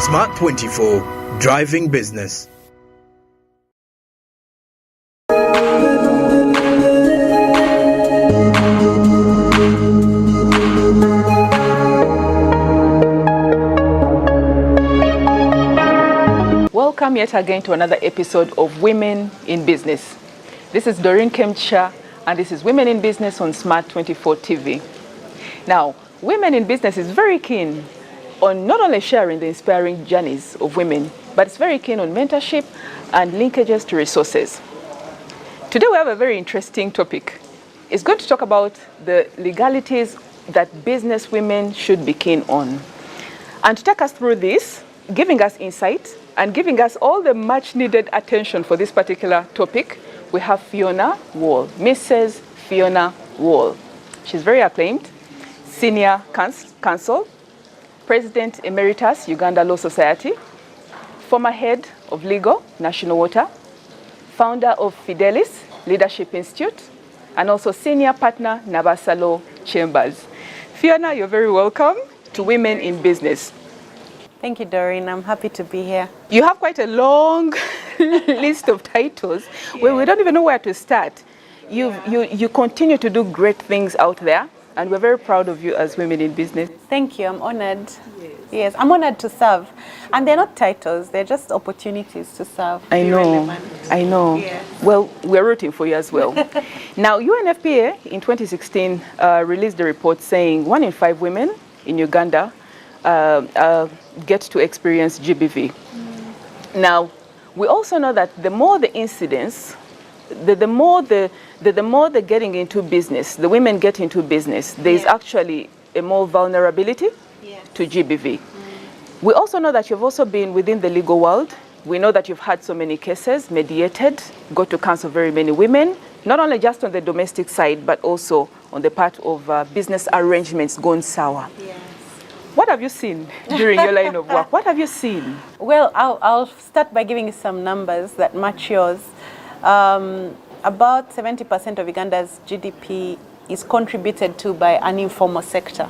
Smart 24, driving business. Welcome yet again to another episode of Women in Business. This is Doreen Kemcha, and this is Women in Business on Smart 24 TV. Now, Women in Business is very keen on not only sharing the inspiring journeys of women, but it's very keen on mentorship and linkages to resources. Today we have a very interesting topic. It's going to talk about the legalities that business women should be keen on. And to take us through this, giving us insight and giving us all the much needed attention for this particular topic, we have Fiona Wall, Mrs. Fiona Wall. She's very acclaimed, Senior Counsel, President Emeritus, Uganda Law Society, former Head of Legal, National Water, founder of Fidelis Leadership Institute, and also Senior Partner, Nabasa Law Chambers. Fiona, you're very welcome to Women in Business. Thank you, Doreen. I'm happy to be here. You have quite a long list of titles where we don't even know where to start. You continue to do great things out there, and we're very proud of you as Women in Business. Thank you. I'm honored. Yes, I'm honored to serve. And they're not titles, they're just opportunities to serve. I know. Yes. Well, we're rooting for you as well. Now, UNFPA in 2016 released a report saying 1 in 5 women in Uganda get to experience GBV. Now, we also know that the more the incidents, the more they're getting into business, the women get into business, there's actually a more vulnerability to GBV. We also know that you've also been within the legal world. We know that you've had so many cases mediated, got to counsel very many women, not only just on the domestic side, but also on the part of business arrangements gone sour. Yes. What have you seen during your line of work? What have you seen? Well, I'll start by giving you some numbers that match yours. About 70% of Uganda's GDP is contributed to by an informal sector.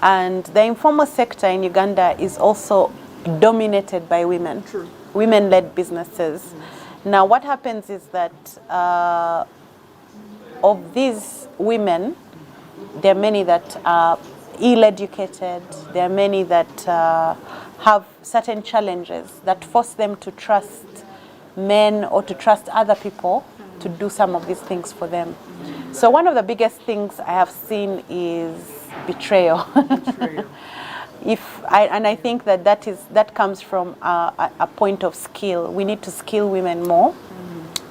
And the informal sector in Uganda is also dominated by women, women-led businesses. Now, what happens is that of these women, there are many that are ill-educated, there are many that have certain challenges that force them to trust men or to trust other people to do some of these things for them. So one of the biggest things I have seen is betrayal. I think that comes from a point of skill. We need to skill women more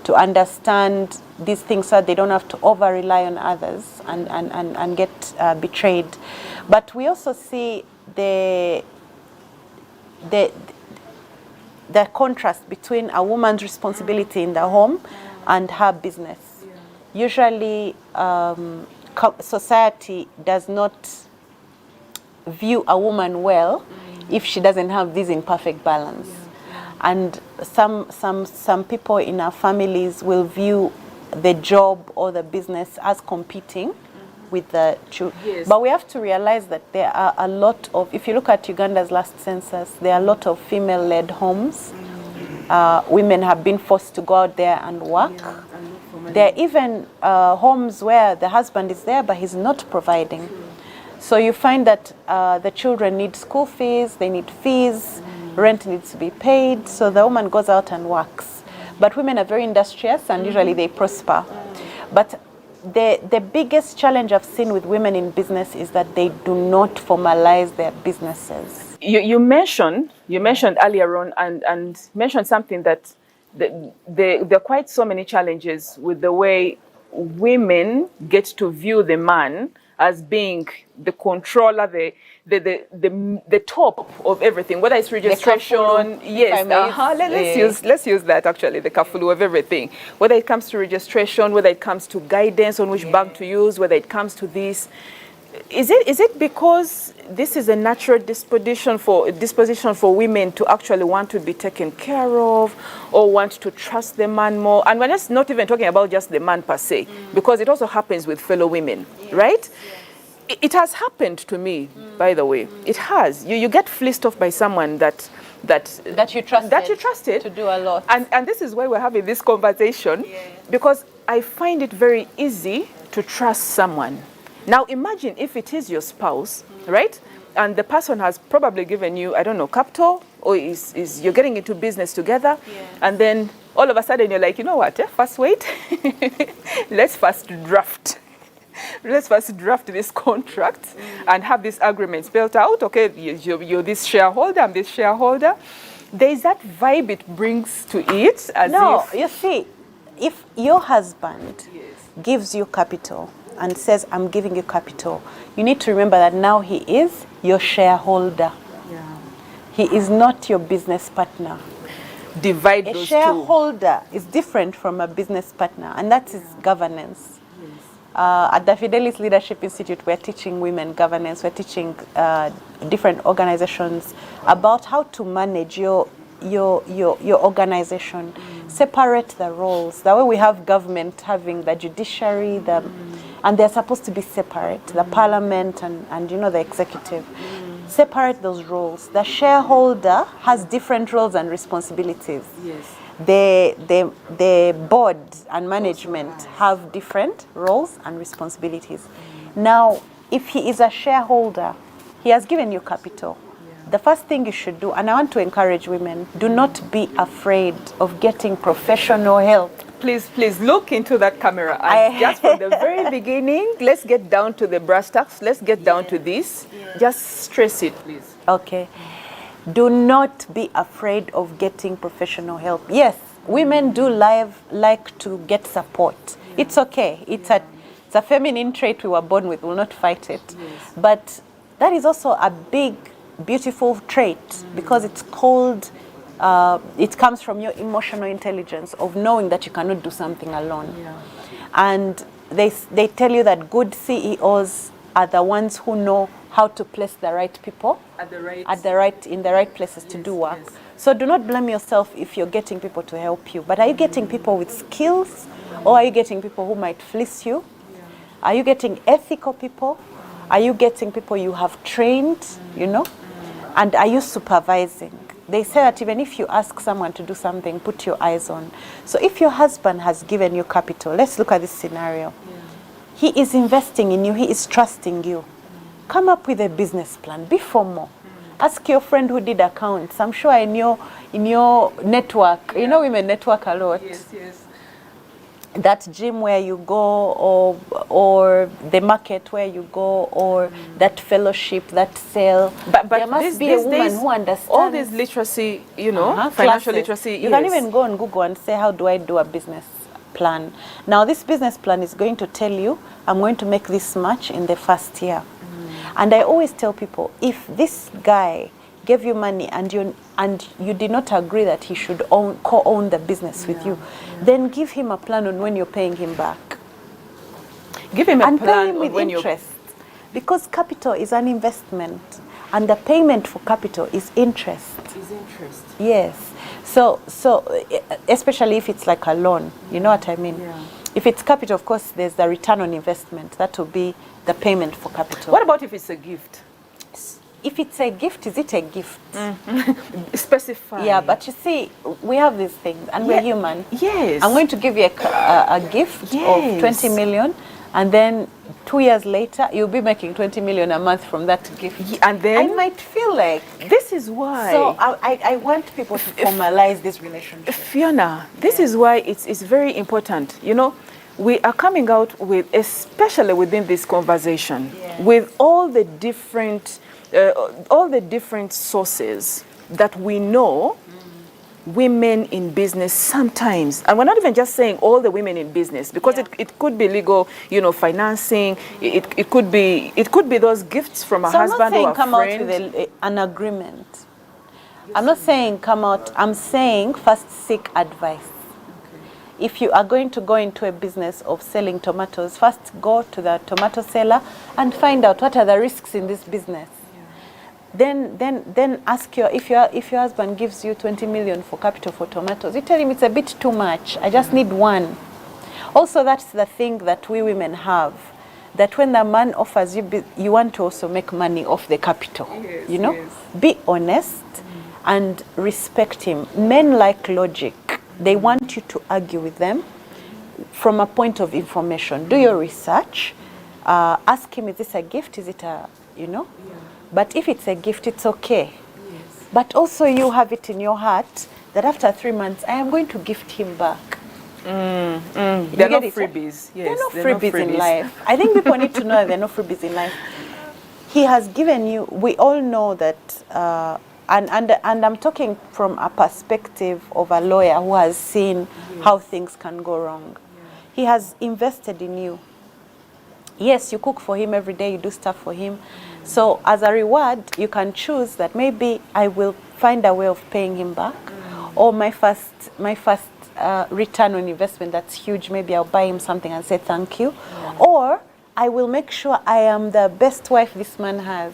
to understand these things so that they don't have to over-rely on others and get betrayed. But we also see the contrast between a woman's responsibility in the home and her business. Usually, society does not view a woman well if she doesn't have this in perfect balance. And some people in our families will view the job or the business as competing with the children. Yes. But we have to realize that there are a lot of, if you look at Uganda's last census, there are a lot of female-led homes. Women have been forced to go out there and work. There are even homes where the husband is there, but he's not providing. So you find that the children need school fees, they need fees, rent needs to be paid, so the woman goes out and works. But women are very industrious and usually they prosper. But the biggest challenge I've seen with women in business is that they do not formalize their businesses. You mentioned earlier on and mentioned something that there are quite so many challenges with the way women get to view the man as being the controller, the top of everything, whether it's registration, yes, let's use that actually, the kafulu of everything. Whether it comes to registration, whether it comes to guidance on which bank to use, whether it comes to this. Is it because this is a natural disposition for women to actually want to be taken care of or want to trust the man more? And we're not even talking about just the man per se, because it also happens with fellow women, right? It has happened to me, by the way. It has. You get fleeced off by someone that you trusted. That you trusted to do a lot. And this is why we're having this conversation, because I find it very easy to trust someone. Now imagine if it is your spouse, right? And the person has probably given you, I don't know, capital, or is you're getting into business together, and then all of a sudden you're like, you know what? First wait, let's first draft this contract and have this agreement spelled out. Okay, you're this shareholder, I'm this shareholder. There's that vibe it brings to it. You see, if your husband gives you capital and says, I'm giving you capital, you need to remember that now he is your shareholder. He is not your business partner. Divide those two. A shareholder is different from a business partner, and that is governance. At the Fidelis Leadership Institute, we're teaching women governance. We're teaching different organizations about how to manage your organization. Separate the roles. That way we have government having the judiciary, and they're supposed to be separate, the parliament and the executive. Separate those roles. The shareholder has different roles and responsibilities. The board and management have different roles and responsibilities. Now, if he is a shareholder, he has given you capital. The first thing you should do, and I want to encourage women, do not be afraid of getting professional help. Please look into that camera. And just from the very beginning, let's get down to the brass tacks. Let's get down to this. Just stress it, please. Okay. Do not be afraid of getting professional help. Yes, women do like to get support. It's okay. It's a feminine trait we were born with. We'll not fight it. But that is also a big, beautiful trait because it's called, it comes from your emotional intelligence of knowing that you cannot do something alone. And they tell you that good CEOs are the ones who know how to place the right people in the right places to do work. So do not blame yourself if you're getting people to help you. But are you getting people with skills, or are you getting people who might fleece you? Are you getting ethical people? Are you getting people you have trained, And are you supervising? They say that even if you ask someone to do something, put your eyes on. So if your husband has given you capital, let's look at this scenario. He is investing in you. He is trusting you. Come up with a business plan. Be formal. Ask your friend who did accounts. I'm sure in your network, women network a lot. That gym where you go, or the market where you go, or that fellowship, that sale. But there must be a woman who understands all this literacy, financial classes. literacy. You can even go on Google and say, how do I do a business plan? Now, this business plan is going to tell you, I'm going to make this much in the first year. And I always tell people, if this guy gave you money and you did not agree that he should co-own the business with you, then give him a plan on when you're paying him back. Give him a plan pay him with when interest, because capital is an investment, and the payment for capital is interest. Yes. So especially if it's like a loan, you know what I mean? If it's capital, of course, there's the return on investment. That will be the payment for capital. What about if it's a gift? If it's a gift, is it a gift? Specify. Yeah, but you see, we have these things, and we're human. Yes. I'm going to give you a gift of 20 million, and then 2 years later, you'll be making 20 million a month from that gift. And then I might feel like... This is why... So I want people to formalize this relationship. Fiona, this is why it's very important. We are coming out with, especially within this conversation, with all the different sources that we know women in business sometimes, and we're not even just saying all the women in business, because it could be legal, financing, it could be those gifts from a husband or a friend. I'm not saying come out with an agreement. I'm not saying come out, I'm saying first seek advice. If you are going to go into a business of selling tomatoes, first go to the tomato seller and find out what are the risks in this business. Then ask if your husband gives you 20 million for capital for tomatoes, you tell him it's a bit too much. I just need one. Also, that's the thing that we women have. that when the man offers you, you want to also make money off the capital. Yes, you know, yes. Be honest and respect him. Men like logic. They want you to argue with them from a point of information. Do your research. Ask him, is this a gift? Is it a, you know? Yeah. But if it's a gift, it's okay. Yes. But also you have it in your heart that after 3 months, I am going to gift him back. They're not freebies. Yes, There are no freebies in life. I think people need to know that there are no freebies in life. He has given you, we all know that, and I'm talking from a perspective of a lawyer who has seen how things can go wrong. He has invested in you. Yes, you cook for him every day, you do stuff for him. So as a reward, you can choose that maybe I will find a way of paying him back, or my first return on investment that's huge, maybe I'll buy him something and say thank you, or I will make sure I am the best wife this man has,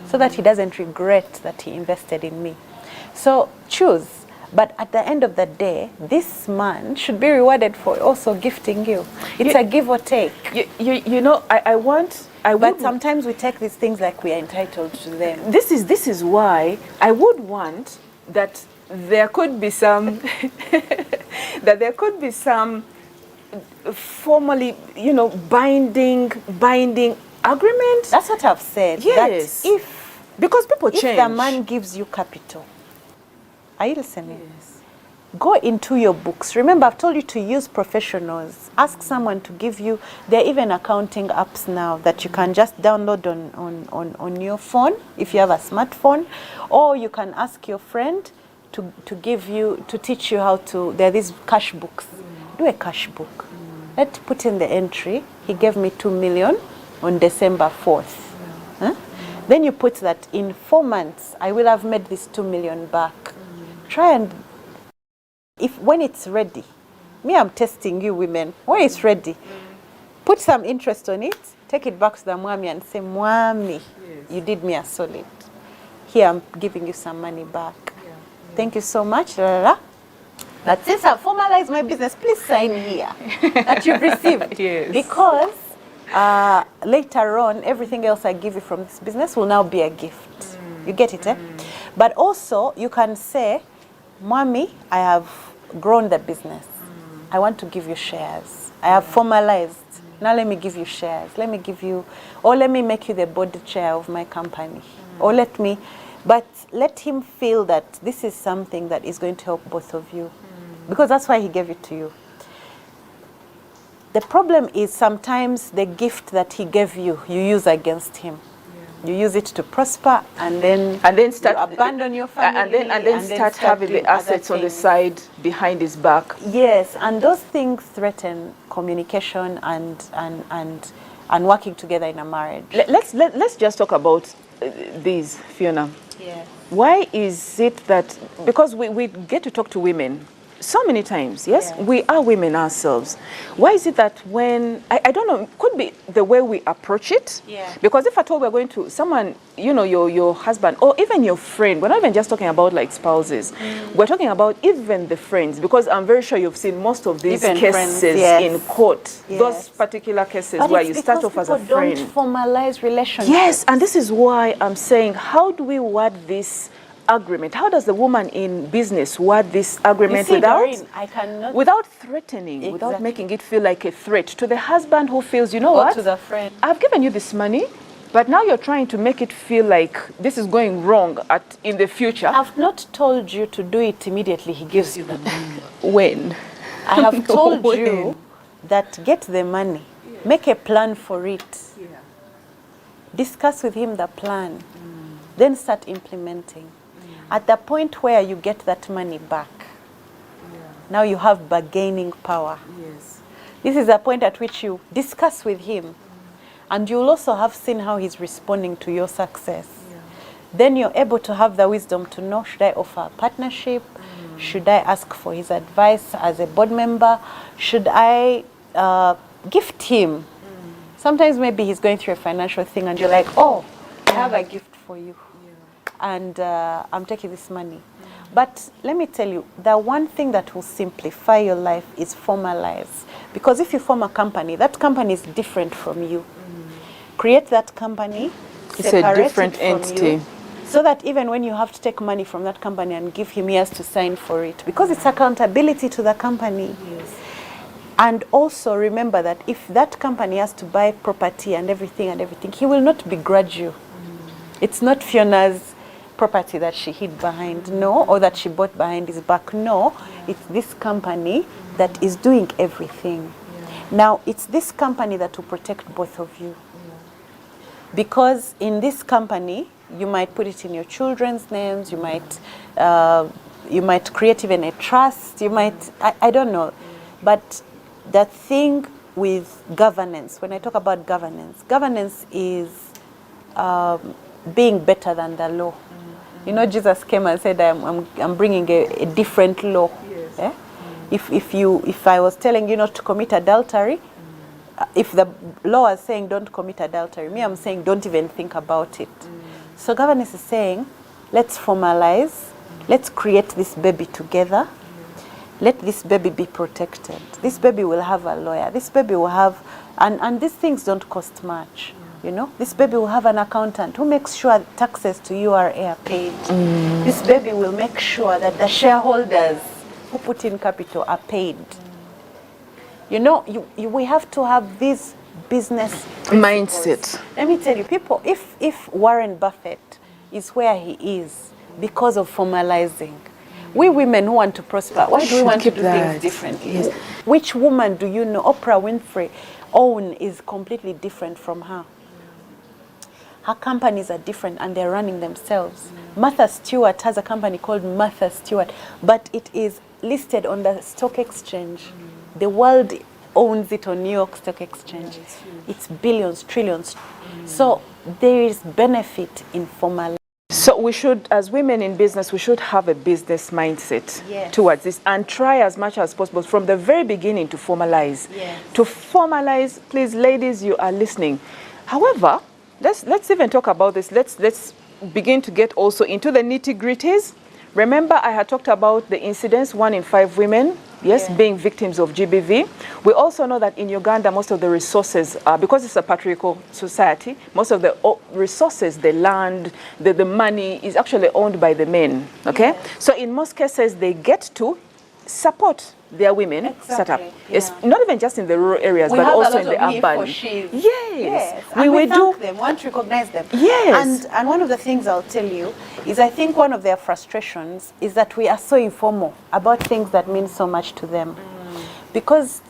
so that he doesn't regret that he invested in me. So choose. But at the end of the day, this man should be rewarded for also gifting you. It's a give or take. You know, But sometimes we take these things like we are entitled to them. This is why I would want that there could be some formally, you know, binding agreement. That's what I've said. Yes. That because people change. If the man gives you capital, are you listening? Yes. Go into your books. Remember, I've told you to use professionals. Ask someone to give you. There are even accounting apps now that you can just download on your phone if you have a smartphone, or you can ask your friend to teach you how to. There are these cash books. Do a cash book. Let's put in the entry. He gave me 2 million on December 4th. Huh? Then you put that in 4 months, I will have made this 2 million back. Try and, when it's ready, I'm testing you women, when it's ready, put some interest on it, take it back to the mwami and say, mwami, you did me a solid. Here, I'm giving you some money back. Thank you so much. That since I've formalized my business, please sign here that you've received. Yes. Because later on, everything else I give you from this business will now be a gift. You get it, eh? But also, you can say, Mommy, I have grown the business. I want to give you shares. I have formalized. Now let me give you shares. Let me give you, or let me make you the board chair of my company. Or but let him feel that this is something that is going to help both of you. Because that's why he gave it to you. The problem is sometimes the gift that he gave you, you use against him. You use it to prosper, and then start you abandon your family, and then start having the assets on the side behind his back. Yes, and those things threaten communication and working together in a marriage. Let's just talk about these, Fiona. Yes. Why is it that, because we get to talk to women so many times, yes? We are women ourselves. Why is it that when, I don't know, it could be the way we approach it. Yeah. Because if at all we're going to someone, you know, your husband, or even your friend, we're not even just talking about like spouses. We're talking about even the friends, because I'm very sure you've seen most of these Even cases friends, yes. in court. Yes. Those particular cases But where it's you start off as a friend. Don't formalize relationships. Yes, and this is why I'm saying, how do we word this agreement? How does the woman in business word this agreement without threatening, without making it feel like a threat to the husband who feels, you know what? To the friend. I've given you this money, but now you're trying to make it feel like this is going wrong in the future. I've not told you to do it immediately. He gives you the money. When? I have told you that get the money, make a plan for it, discuss with him the plan, then start implementing. At the point where you get that money back, now you have bargaining power. Yes. This is a point at which you discuss with him, and you'll also have seen how he's responding to your success. Then you're able to have the wisdom to know, should I offer a partnership? Should I ask for his advice as a board member? Should I gift him? Sometimes maybe he's going through a financial thing and you're like, oh, I have a gift for you. And I'm taking this money. But let me tell you, the one thing that will simplify your life is formalize. Because if you form a company, that company is different from you. create that company, It's a separate different it from entity. you, so that even when you have to take money from that company and give him, he has to sign for it, because it's accountability to the company. Yes. And also remember that if that company has to buy property and everything, he will not begrudge you. It's not Fiona's property that she hid behind, no, or that she bought behind his back, no. It's this company that is doing everything. Now, it's this company that will protect both of you. Because in this company, you might put it in your children's names, you might create even a trust, you might, I don't know. But the thing with governance, when I talk about governance is being better than the law. You know, Jesus came and said, I'm bringing a different law. Yes. If I was telling you not to commit adultery, if the law is saying don't commit adultery, me, I'm saying don't even think about it. So governance is saying, let's formalize, let's create this baby together. Let this baby be protected. This baby will have a lawyer. This baby will have, and these things don't cost much. You know, this baby will have an accountant who makes sure taxes to URA are paid. This baby will make sure that the shareholders who put in capital are paid. You know, we have to have this business Mindset. Let me tell you, people, if Warren Buffett is where he is because of formalizing, we women who want to prosper, why do we want to do things differently? Yes. Which woman do you know Oprah Winfrey own is completely different from her? Her companies are different and they're running themselves. Martha Stewart has a company called Martha Stewart, but it is listed on the stock exchange. The world owns it on New York Stock Exchange. It's billions, trillions. So there is benefit in formal. So we should, as women in business, we should have a business mindset Yes. towards this and try as much as possible from the very beginning to formalize. Yes. To formalize, please, ladies, you are listening. However, let's even talk about this. Let's begin to get also into the nitty-gritties. Remember, I had talked about the incidents, 1 in 5 women, yes, being victims of GBV. We also know that in Uganda, most of the resources, because it's a patriarchal society, most of the resources, the land, the money is actually owned by the men, okay? So in most cases, they get to support their women set up. It's not even just in the rural areas, but also in the urban. Yes. We thank them, want to recognize them. Yes. And one of the things I'll tell you is I think one of their frustrations is that we are so informal about things that mean so much to them. Because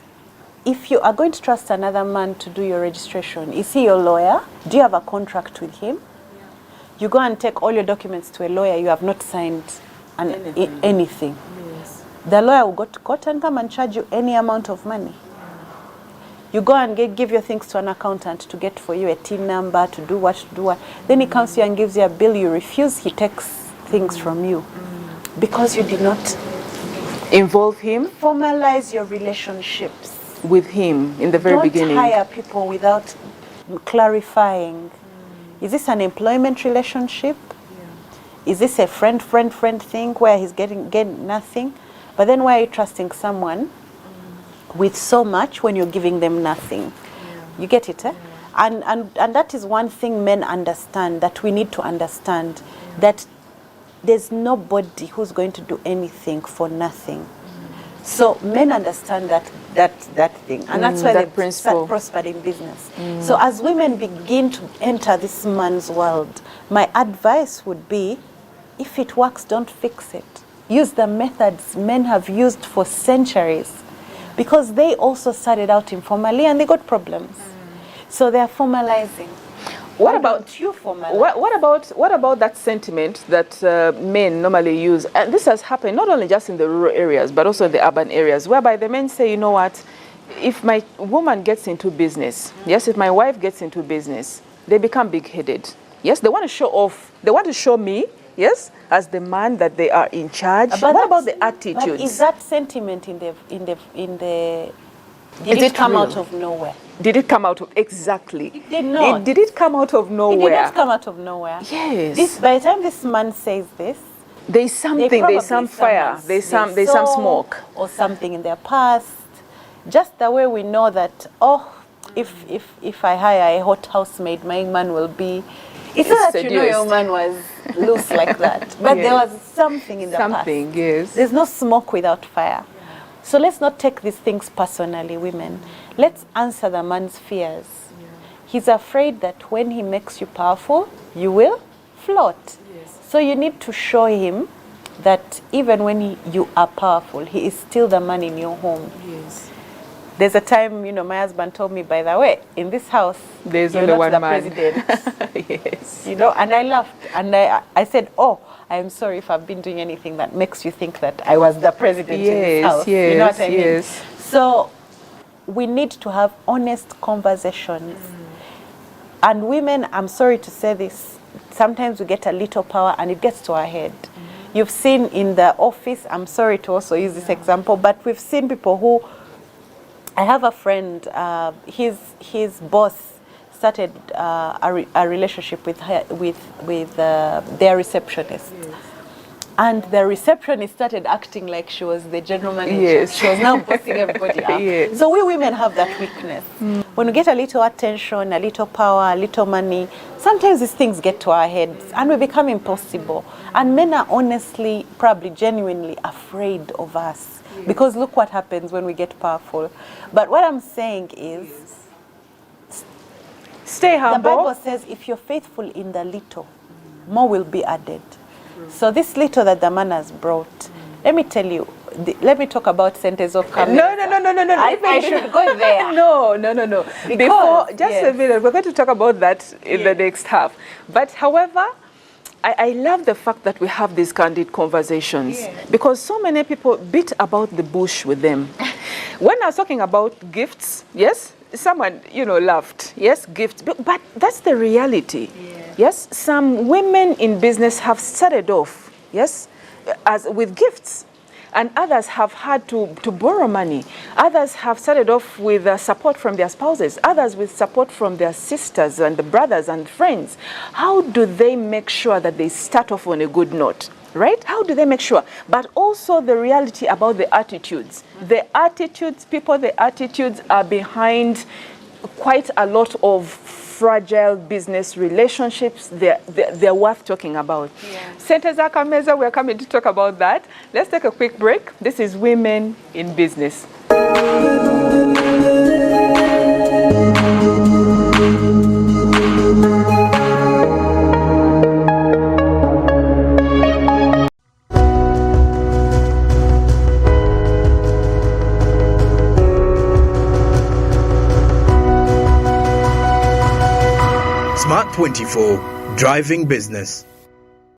if you are going to trust another man to do your registration, is he your lawyer? Do you have a contract with him? You go and take all your documents to a lawyer, you have not signed anything. The lawyer will go to court and come and charge you any amount of money. You go and give your things to an accountant to get for you a TIN number, to do what. Then he comes to you and gives you a bill. You refuse, he takes things from you. Because you did not involve him. Formalize your relationships. With him in the very beginning. Don't hire people without clarifying. Is this an employment relationship? Is this a friend thing where he's getting nothing? But then why are you trusting someone with so much when you're giving them nothing? You get it, eh? And that is one thing men understand, that we need to understand, that there's nobody who's going to do anything for nothing. So men understand that thing, and that's why they start prospered in business. So as women begin to enter this man's world, my advice would be, if it works, don't fix it. Use the methods men have used for centuries, because they also started out informally and they got problems. So they're formalizing. What about you formalize? What about that sentiment that men normally use? And this has happened not only just in the rural areas, but also in the urban areas, whereby the men say, you know what, if my woman gets into business, yes, if my wife gets into business, they become big-headed. Yes, they want to show off. They want to show me, yes, as the man that they are in charge. But what about the attitudes? But is that sentiment in the did it come out of nowhere? Did it come out of, exactly. It did not. Did it come out of nowhere? It did not come out of nowhere. Yes. By the time this man says this, there's something, there's some fire, there's some smoke. Or something in their past. Just the way we know that, if I hire a hot housemaid, my man will be. It's not that your man was loose like that, but there was something in the past. Yes. There's no smoke without fire. So let's not take these things personally, women. Let's answer the man's fears. He's afraid that when he makes you powerful, you will float. So you need to show him that even when you are powerful, he is still the man in your home. There's a time, my husband told me, by the way, in this house, there's you're only not one the man. president. And I laughed. And I said, oh, I'm sorry if I've been doing anything that makes you think that I was the president in this house. You know what I mean? So we need to have honest conversations. And women, I'm sorry to say this, sometimes we get a little power and it gets to our head. You've seen in the office, I'm sorry to also use this example, but we've seen people who, I have a friend, his boss started a relationship with their receptionist. And the receptionist started acting like she was the general manager. She was now bossing everybody up. So we women have that weakness. When we get a little attention, a little power, a little money, sometimes these things get to our heads and we become impossible. And men are honestly, probably genuinely afraid of us. Because look what happens when we get powerful. But what I'm saying is, stay humble. The Bible says, if you're faithful in the little, more will be added. So this little that the man has brought, let me tell you, let me talk about sentence of coming. No. I should go there. No. Because, before, just a minute, we're going to talk about that in the next half. But however, I love the fact that we have these candid conversations because so many people beat about the bush with them. When I was talking about gifts, yes, someone, laughed, yes, gifts, but that's the reality. Yes, some women in business have started off, yes, as with gifts, and others have had to borrow money. Others have started off with support from their spouses, others with support from their sisters and the brothers and friends. How do they make sure that they start off on a good note? Right? How do they make sure? But also the reality about the attitudes. The attitudes are behind quite a lot of fragile business relationships. They're worth talking about. Sente Zakameza, we're coming to talk about that. Let's take a quick break. This is Women in Business. Smart 24, driving business.